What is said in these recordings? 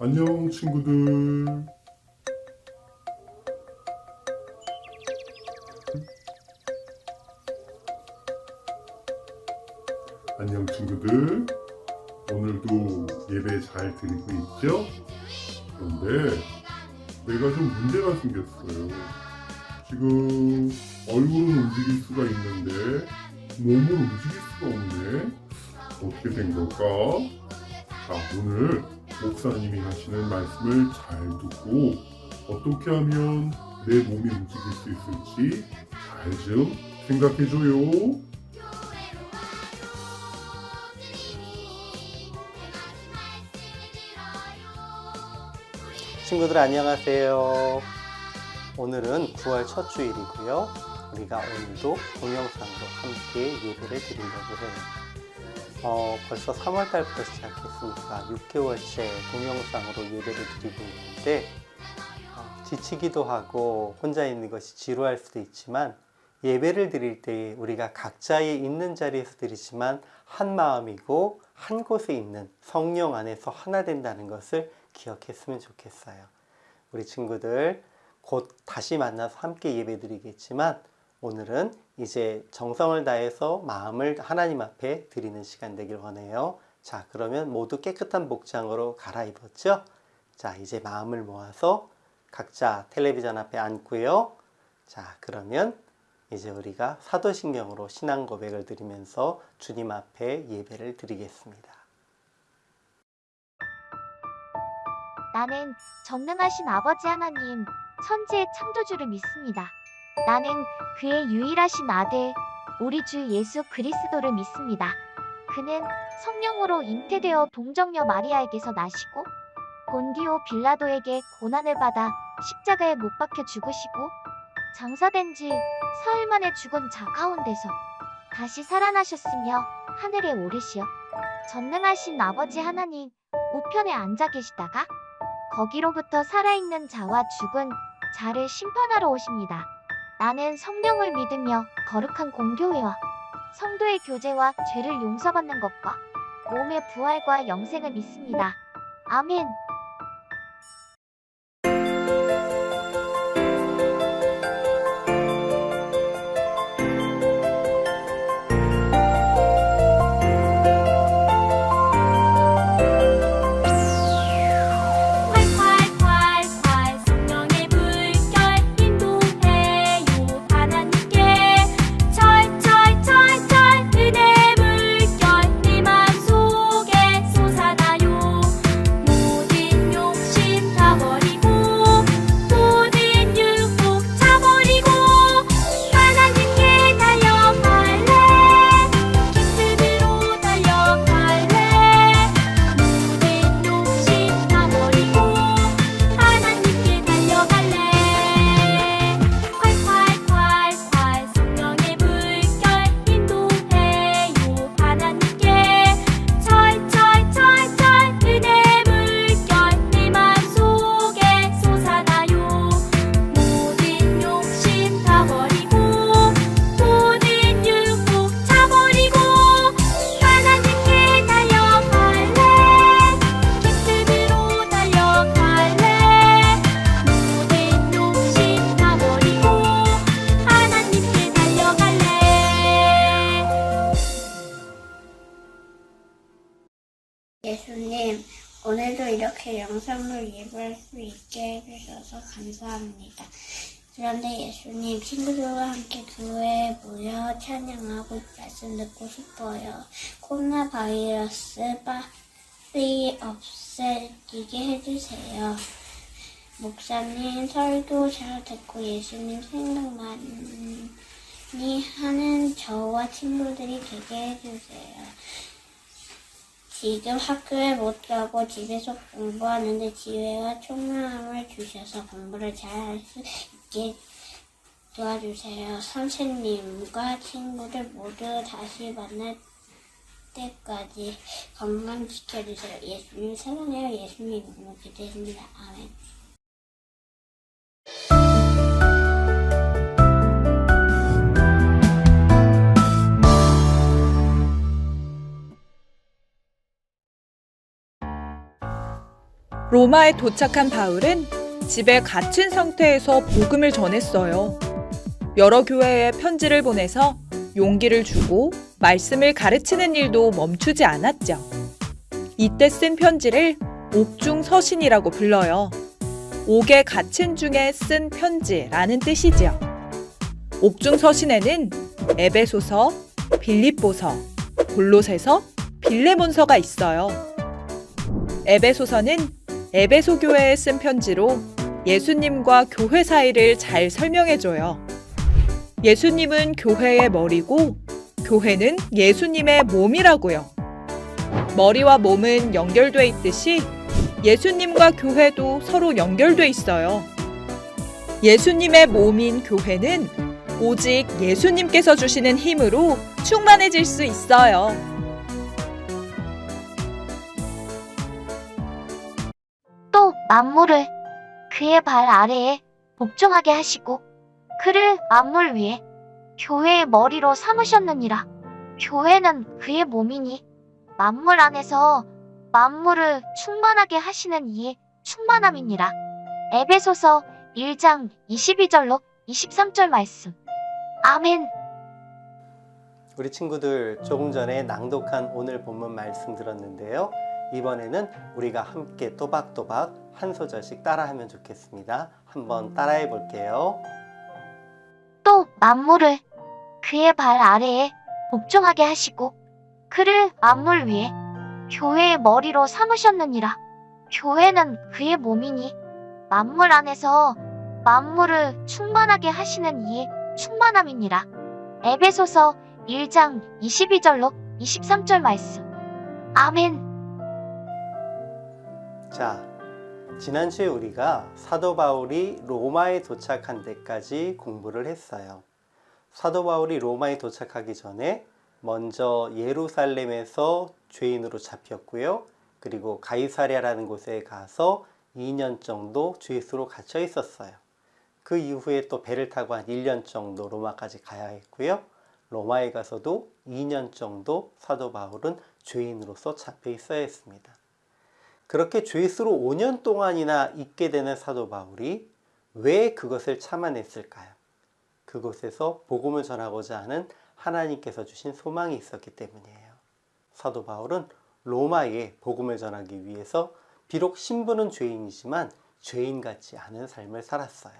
안녕 친구들. 안녕 친구들. 오늘도 예배 잘 드리고 있죠? 그런데 내가 좀 문제가 생겼어요. 지금 얼굴은 움직일 수가 있는데 몸을 움직일 수가 없네. 어떻게 된 걸까? 자, 오늘 목사님이 하시는 말씀을 잘 듣고 어떻게 하면 내 몸이 움직일 수 있을지 잘 좀 생각해줘요. 친구들 안녕하세요. 오늘은 9월 첫 주일이고요. 우리가 오늘도 동영상으로 함께 예배를 드리려고 해요. 벌써 3월달부터 시작했으니까 6개월째 동영상으로 예배를 드리고 있는데 지치기도 하고 혼자 있는 것이 지루할 수도 있지만 예배를 드릴 때 우리가 각자의 있는 자리에서 드리지만 한 마음이고 한 곳에 있는 성령 안에서 하나 된다는 것을 기억했으면 좋겠어요. 우리 친구들 곧 다시 만나서 함께 예배 드리겠지만 오늘은 이제 정성을 다해서 마음을 하나님 앞에 드리는 시간 되길 원해요. 자, 그러면 모두 깨끗한 복장으로 갈아입었죠? 자, 이제 마음을 모아서 각자 텔레비전 앞에 앉고요. 자, 그러면 이제 우리가 사도신경으로 신앙 고백을 드리면서 주님 앞에 예배를 드리겠습니다. 나는 전능하신 아버지 하나님, 천지의 창조주를 믿습니다. 나는 그의 유일하신 아들, 우리 주 예수 그리스도를 믿습니다. 그는 성령으로 잉태되어 동정녀 마리아에게서 나시고 본디오 빌라도에게 고난을 받아 십자가에 못 박혀 죽으시고 장사된 지 사흘 만에 죽은 자 가운데서 다시 살아나셨으며 하늘에 오르시어 전능하신 아버지 하나님 우편에 앉아 계시다가 거기로부터 살아있는 자와 죽은 자를 심판하러 오십니다. 나는 성령을 믿으며 거룩한 공교회와 성도의 교제와 죄를 용서받는 것과 몸의 부활과 영생을 믿습니다. 아멘. 예수님, 오늘도 이렇게 영상으로 예배할 수 있게 해주셔서 감사합니다. 그런데 예수님, 친구들과 함께 교회에 모여 찬양하고 말씀 듣고 싶어요. 코로나 바이러스 빨리 없애지게 해주세요. 목사님 설교 잘 듣고 예수님 생각 많이 하는 저와 친구들이 되게 해주세요. 지금 학교에 못 가고 집에서 공부하는데 지혜와 총명함을 주셔서 공부를 잘 할 수 있게 도와주세요. 선생님과 친구들 모두 다시 만날 때까지 건강 지켜주세요. 예수님 사랑해요. 예수님 너무 기대합니다. 아멘. 로마에 도착한 바울은 집에 갇힌 상태에서 복음을 전했어요. 여러 교회에 편지를 보내서 용기를 주고 말씀을 가르치는 일도 멈추지 않았죠. 이때 쓴 편지를 옥중서신이라고 불러요. 옥에 갇힌 중에 쓴 편지라는 뜻이지요. 옥중서신에는 에베소서, 빌립보서, 골로새서, 빌레몬서가 있어요. 에베소서는 에베소 교회에 쓴 편지로 예수님과 교회 사이를 잘 설명해줘요. 예수님은 교회의 머리고 교회는 예수님의 몸이라고요. 머리와 몸은 연결돼 있듯이 예수님과 교회도 서로 연결돼 있어요. 예수님의 몸인 교회는 오직 예수님께서 주시는 힘으로 충만해질 수 있어요. 또 만물을 그의 발 아래에 복종하게 하시고 그를 만물 위에 교회의 머리로 삼으셨느니라. 교회는 그의 몸이니 만물 안에서 만물을 충만하게 하시는 이의 충만함이니라. 에베소서 1장 22절로 23절 말씀. 아멘. 우리 친구들 조금 전에 낭독한 오늘 본문 말씀 들었는데요. 이번에는 우리가 함께 또박또박 한 소절씩 따라하면 좋겠습니다. 한번 따라해 볼게요. 또 만물을 그의 발 아래에 복종하게 하시고 그를 만물 위에 교회의 머리로 삼으셨느니라. 교회는 그의 몸이니 만물 안에서 만물을 충만하게 하시는 이의 충만함이니라. 에베소서 1장 22절로 23절 말씀. 아멘. 자, 지난주에 우리가 사도 바울이 로마에 도착한 데까지 공부를 했어요. 사도 바울이 로마에 도착하기 전에 먼저 예루살렘에서 죄인으로 잡혔고요. 그리고 가이사랴라는 곳에 가서 2년 정도 죄수로 갇혀 있었어요. 그 이후에 또 배를 타고 한 1년 정도 로마까지 가야 했고요. 로마에 가서도 2년 정도 사도 바울은 죄인으로서 잡혀 있어야 했습니다. 그렇게 죄수로 5년 동안이나 있게 되는 사도 바울이 왜 그것을 참아냈을까요? 그곳에서 복음을 전하고자 하는 하나님께서 주신 소망이 있었기 때문이에요. 사도 바울은 로마에 복음을 전하기 위해서 비록 신분은 죄인이지만 죄인 같지 않은 삶을 살았어요.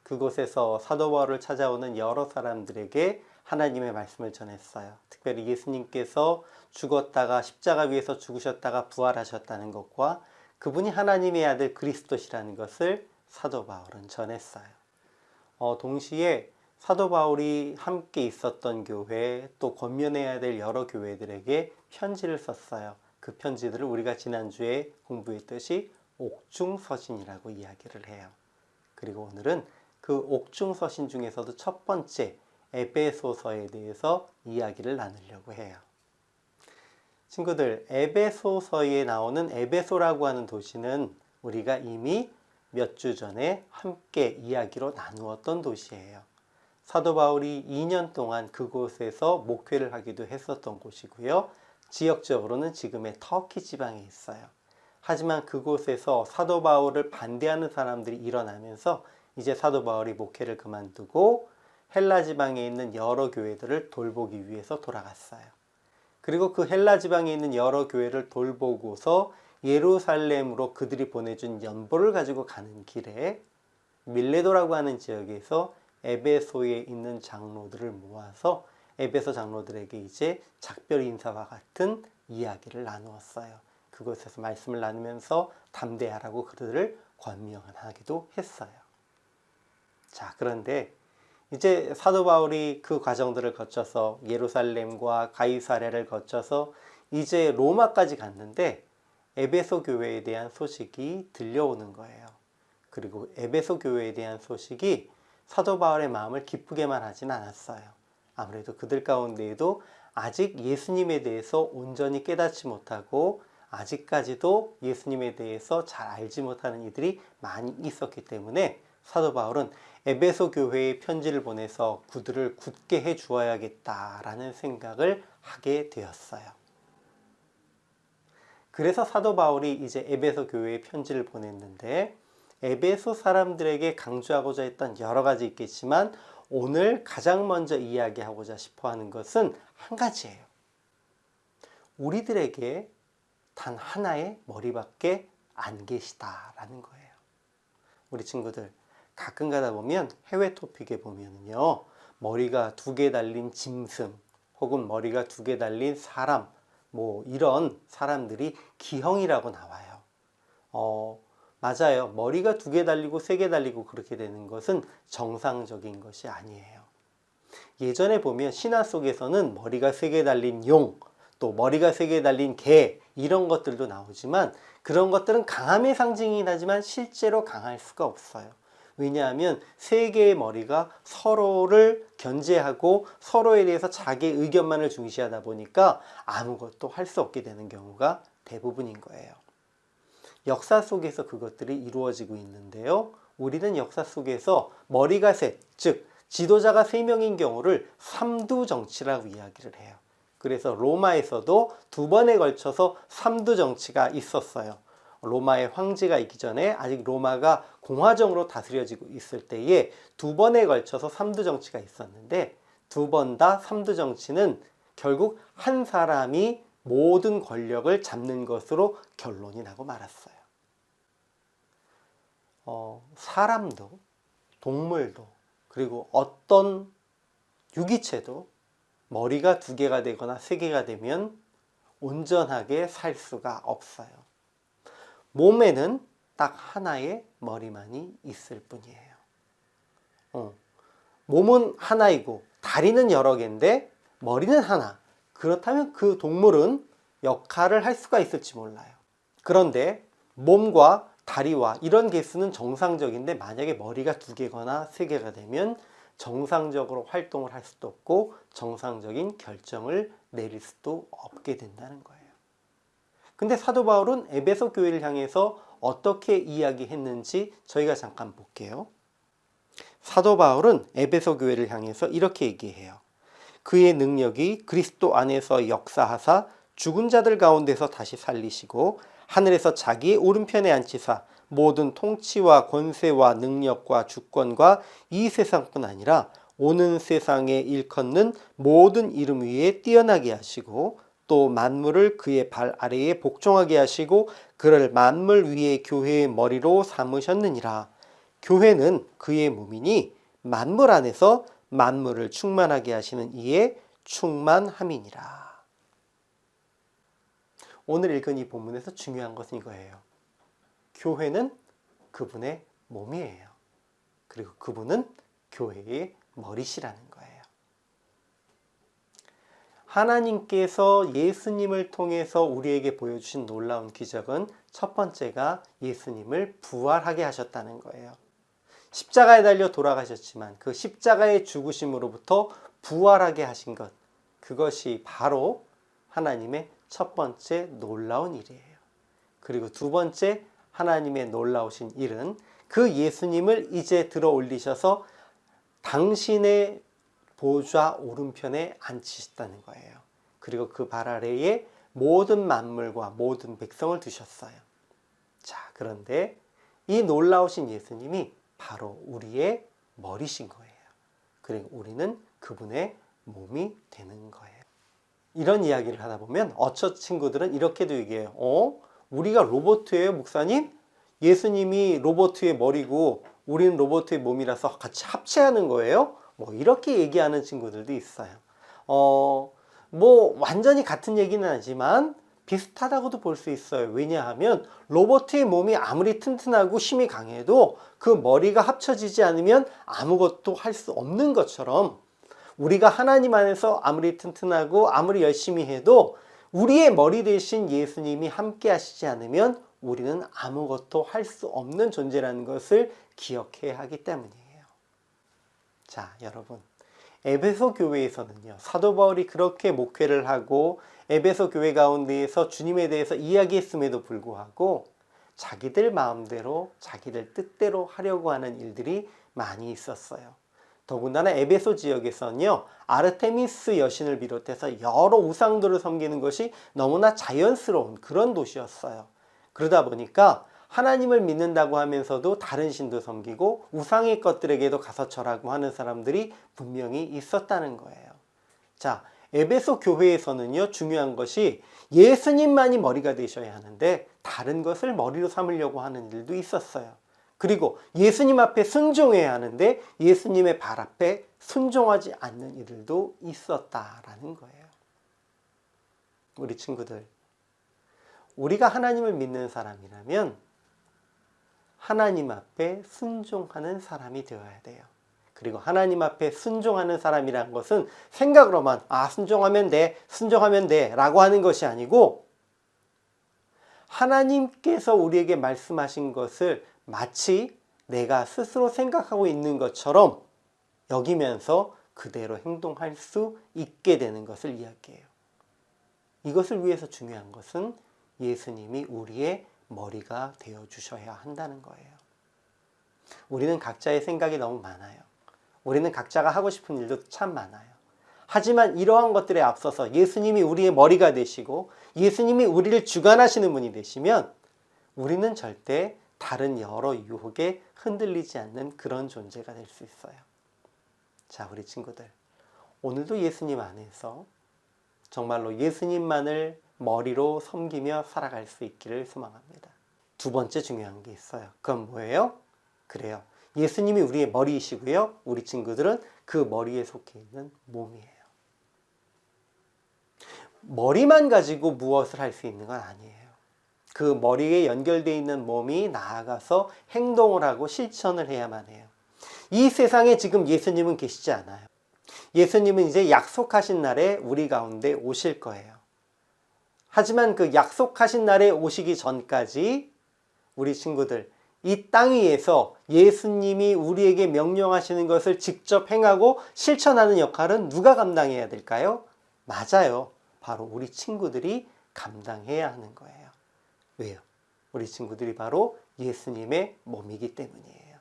그곳에서 사도 바울을 찾아오는 여러 사람들에게 하나님의 말씀을 전했어요. 특별히 예수님께서 죽었다가 십자가 위에서 죽으셨다가 부활하셨다는 것과 그분이 하나님의 아들 그리스도시라는 것을 사도 바울은 전했어요. 동시에 사도 바울이 함께 있었던 교회 또 권면해야 될 여러 교회들에게 편지를 썼어요. 그 편지들을 우리가 지난주에 공부했듯이 옥중서신이라고 이야기를 해요. 그리고 오늘은 그 옥중서신 중에서도 첫 번째 에베소서에 대해서 이야기를 나누려고 해요. 친구들, 에베소서에 나오는 에베소라고 하는 도시는 우리가 이미 몇 주 전에 함께 이야기로 나누었던 도시예요. 사도 바울이 2년 동안 그곳에서 목회를 하기도 했었던 곳이고요. 지역적으로는 지금의 터키 지방에 있어요. 하지만 그곳에서 사도 바울을 반대하는 사람들이 일어나면서 이제 사도 바울이 목회를 그만두고 헬라 지방에 있는 여러 교회들을 돌보기 위해서 돌아갔어요. 그리고 그 헬라 지방에 있는 여러 교회를 돌보고서 예루살렘으로 그들이 보내준 연보를 가지고 가는 길에 밀레도라고 하는 지역에서 에베소에 있는 장로들을 모아서 에베소 장로들에게 이제 작별 인사와 같은 이야기를 나누었어요. 그곳에서 말씀을 나누면서 담대하라고 그들을 권면하기도 했어요. 자, 그런데 이제 사도 바울이 그 과정들을 거쳐서 예루살렘과 가이사랴를 거쳐서 이제 로마까지 갔는데 에베소 교회에 대한 소식이 들려오는 거예요. 그리고 에베소 교회에 대한 소식이 사도 바울의 마음을 기쁘게만 하진 않았어요. 아무래도 그들 가운데에도 아직 예수님에 대해서 온전히 깨닫지 못하고 아직까지도 예수님에 대해서 잘 알지 못하는 이들이 많이 있었기 때문에 사도 바울은 에베소 교회에 편지를 보내서 그들을 굳게 해 주어야겠다라는 생각을 하게 되었어요. 그래서 사도 바울이 이제 에베소 교회에 편지를 보냈는데, 에베소 사람들에게 강조하고자 했던 여러 가지 있겠지만 오늘 가장 먼저 이야기하고자 싶어 하는 것은 한 가지예요. 우리들에게 단 하나의 머리밖에 안 계시다라는 거예요. 우리 친구들 가끔 가다 보면 해외 토픽에 보면요, 머리가 2개 달린 짐승 혹은 머리가 2개 달린 사람, 뭐 이런 사람들이 기형이라고 나와요. 맞아요. 머리가 2개 달리고 3개 달리고 그렇게 되는 것은 정상적인 것이 아니에요. 예전에 보면 신화 속에서는 머리가 3개 달린 용, 또 머리가 3개 달린 개, 이런 것들도 나오지만 그런 것들은 강함의 상징이긴 하지만 실제로 강할 수가 없어요. 왜냐하면 3개의 머리가 서로를 견제하고 서로에 대해서 자기의 의견만을 중시하다 보니까 아무것도 할 수 없게 되는 경우가 대부분인 거예요. 역사 속에서 그것들이 이루어지고 있는데요. 우리는 역사 속에서 머리가 셋, 즉 지도자가 3명인 경우를 삼두정치라고 이야기를 해요. 그래서 로마에서도 2번에 걸쳐서 삼두정치가 있었어요. 로마의 황제가 있기 전에 아직 로마가 공화정으로 다스려지고 있을 때에 2번에 걸쳐서 삼두정치가 있었는데, 2번 다 삼두정치는 결국 한 사람이 모든 권력을 잡는 것으로 결론이 나고 말았어요. 사람도, 동물도, 그리고 어떤 유기체도 머리가 2개가 되거나 3개가 되면 온전하게 살 수가 없어요. 몸에는 딱 하나의 머리만이 있을 뿐이에요. 몸은 하나이고 다리는 여러 개인데 머리는 하나. 그렇다면 그 동물은 역할을 할 수가 있을지 몰라요. 그런데 몸과 다리와 이런 개수는 정상적인데 만약에 머리가 2개거나 3개가 되면 정상적으로 활동을 할 수도 없고 정상적인 결정을 내릴 수도 없게 된다는 거예요. 근데 사도 바울은 에베소 교회를 향해서 어떻게 이야기했는지 저희가 잠깐 볼게요. 사도 바울은 에베소 교회를 향해서 이렇게 얘기해요. 그의 능력이 그리스도 안에서 역사하사 죽은 자들 가운데서 다시 살리시고 하늘에서 자기의 오른편에 앉히사 모든 통치와 권세와 능력과 주권과 이 세상뿐 아니라 오는 세상에 일컫는 모든 이름 위에 뛰어나게 하시고 또 만물을 그의 발 아래에 복종하게 하시고 그를 만물 위에 교회의 머리로 삼으셨느니라. 교회는 그의 몸이니 만물 안에서 만물을 충만하게 하시는 이의 충만함이니라. 오늘 읽은 이 본문에서 중요한 것은 이거예요. 교회는 그분의 몸이에요. 그리고 그분은 교회의 머리시라는 거예요. 하나님께서 예수님을 통해서 우리에게 보여주신 놀라운 기적은 첫 번째가 예수님을 부활하게 하셨다는 거예요. 십자가에 달려 돌아가셨지만 그 십자가의 죽으심으로부터 부활하게 하신 것, 그것이 바로 하나님의 첫 번째 놀라운 일이에요. 그리고 두 번째 하나님의 놀라우신 일은 그 예수님을 이제 들어 올리셔서 당신의 보좌 오른편에 앉히셨다는 거예요. 그리고 그 발 아래에 모든 만물과 모든 백성을 두셨어요. 자, 그런데 이 놀라우신 예수님이 바로 우리의 머리신 거예요. 그리고 우리는 그분의 몸이 되는 거예요. 이런 이야기를 하다 보면 어처 친구들은 이렇게도 얘기해요. 우리가 로봇이에요, 목사님? 예수님이 로봇의 머리고 우리는 로봇의 몸이라서 같이 합체하는 거예요? 뭐 이렇게 얘기하는 친구들도 있어요. 뭐 완전히 같은 얘기는 아니지만 비슷하다고도 볼 수 있어요. 왜냐하면 로봇의 몸이 아무리 튼튼하고 힘이 강해도 그 머리가 합쳐지지 않으면 아무것도 할 수 없는 것처럼 우리가 하나님 안에서 아무리 튼튼하고 아무리 열심히 해도 우리의 머리 대신 예수님이 함께 하시지 않으면 우리는 아무것도 할 수 없는 존재라는 것을 기억해야 하기 때문이에요. 자, 여러분, 에베소 교회에서는요, 사도 바울이 그렇게 목회를 하고 에베소 교회 가운데에서 주님에 대해서 이야기했음에도 불구하고 자기들 마음대로 자기들 뜻대로 하려고 하는 일들이 많이 있었어요. 더군다나 에베소 지역에서는요, 아르테미스 여신을 비롯해서 여러 우상들을 섬기는 것이 너무나 자연스러운 그런 도시였어요. 그러다 보니까 하나님을 믿는다고 하면서도 다른 신도 섬기고 우상의 것들에게도 가서 절하고 하는 사람들이 분명히 있었다는 거예요. 자, 에베소 교회에서는요, 중요한 것이 예수님만이 머리가 되셔야 하는데 다른 것을 머리로 삼으려고 하는 일도 있었어요. 그리고 예수님 앞에 순종해야 하는데 예수님의 발 앞에 순종하지 않는 일들도 있었다라는 거예요. 우리 친구들, 우리가 하나님을 믿는 사람이라면 하나님 앞에 순종하는 사람이 되어야 돼요. 그리고 하나님 앞에 순종하는 사람이란 것은 생각으로만 순종하면 돼 라고 하는 것이 아니고, 하나님께서 우리에게 말씀하신 것을 마치 내가 스스로 생각하고 있는 것처럼 여기면서 그대로 행동할 수 있게 되는 것을 이야기해요. 이것을 위해서 중요한 것은 예수님이 우리의 머리가 되어 주셔야 한다는 거예요. 우리는 각자의 생각이 너무 많아요. 우리는 각자가 하고 싶은 일도 참 많아요. 하지만 이러한 것들에 앞서서 예수님이 우리의 머리가 되시고 예수님이 우리를 주관하시는 분이 되시면 우리는 절대 다른 여러 유혹에 흔들리지 않는 그런 존재가 될 수 있어요. 자, 우리 친구들, 오늘도 예수님 안에서 정말로 예수님만을 머리로 섬기며 살아갈 수 있기를 소망합니다. 두 번째 중요한 게 있어요. 그건 뭐예요? 그래요, 예수님이 우리의 머리이시고요, 우리 친구들은 그 머리에 속해 있는 몸이에요. 머리만 가지고 무엇을 할 수 있는 건 아니에요. 그 머리에 연결되어 있는 몸이 나아가서 행동을 하고 실천을 해야만 해요. 이 세상에 지금 예수님은 계시지 않아요. 예수님은 이제 약속하신 날에 우리 가운데 오실 거예요. 하지만 그 약속하신 날에 오시기 전까지 우리 친구들, 이 땅 위에서 예수님이 우리에게 명령하시는 것을 직접 행하고 실천하는 역할은 누가 감당해야 될까요? 맞아요. 바로 우리 친구들이 감당해야 하는 거예요. 왜요? 우리 친구들이 바로 예수님의 몸이기 때문이에요.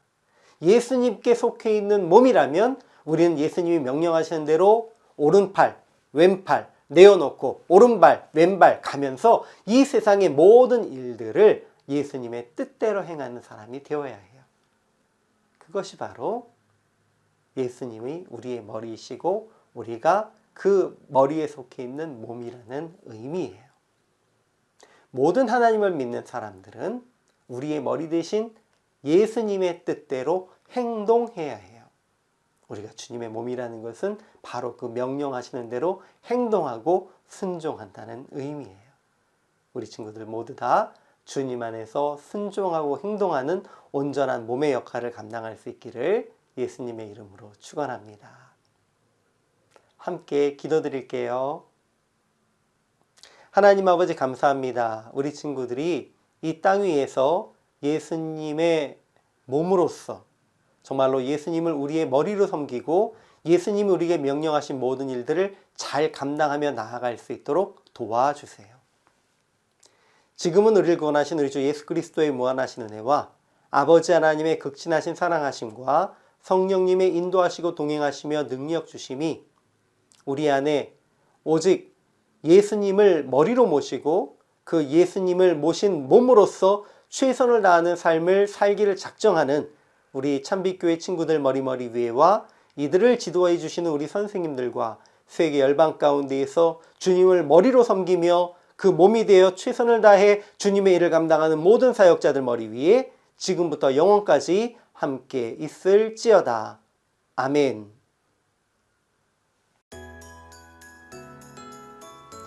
예수님께 속해 있는 몸이라면 우리는 예수님이 명령하시는 대로 오른팔, 왼팔 내어놓고 오른발, 왼발 가면서 이 세상의 모든 일들을 예수님의 뜻대로 행하는 사람이 되어야 해요. 그것이 바로 예수님이 우리의 머리이시고 우리가 그 머리에 속해 있는 몸이라는 의미예요. 모든 하나님을 믿는 사람들은 우리의 머리 대신 예수님의 뜻대로 행동해야 해요. 우리가 주님의 몸이라는 것은 바로 그 명령하시는 대로 행동하고 순종한다는 의미예요. 우리 친구들 모두 다 주님 안에서 순종하고 행동하는 온전한 몸의 역할을 감당할 수 있기를 예수님의 이름으로 축원합니다. 함께 기도드릴게요. 하나님 아버지 감사합니다. 우리 친구들이 이 땅 위에서 예수님의 몸으로서 정말로 예수님을 우리의 머리로 섬기고 예수님이 우리에게 명령하신 모든 일들을 잘 감당하며 나아갈 수 있도록 도와주세요. 지금은 우리를 구원하신 우리 주 예수 그리스도의 무한하신 은혜와 아버지 하나님의 극진하신 사랑하심과 성령님의 인도하시고 동행하시며 능력 주심이 우리 안에 오직 예수님을 머리로 모시고 그 예수님을 모신 몸으로서 최선을 다하는 삶을 살기를 작정하는 우리 참빛교회 친구들 머리 위에와 이들을 지도해 주시는 우리 선생님들과 세계 열방 가운데에서 주님을 머리로 섬기며 그 몸이 되어 최선을 다해 주님의 일을 감당하는 모든 사역자들 머리 위에 지금부터 영원까지 함께 있을지어다. 아멘.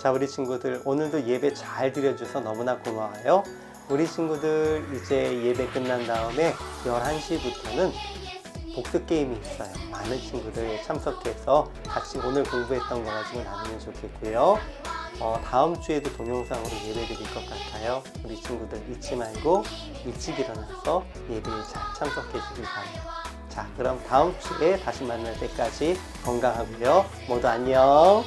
자, 우리 친구들 오늘도 예배 잘 드려줘서 너무나 고마워요. 우리 친구들 이제 예배 끝난 다음에 11시부터는 복습 게임이 있어요. 많은 친구들 참석해서 같이 오늘 공부했던 거 가지고 나누면 좋겠고요. 다음 주에도 동영상으로 예배 드릴 것 같아요. 우리 친구들 잊지 말고 일찍 일어나서 예배에 잘 참석해 주길 바랍니다. 자, 그럼 다음 주에 다시 만날 때까지 건강하고요. 모두 안녕.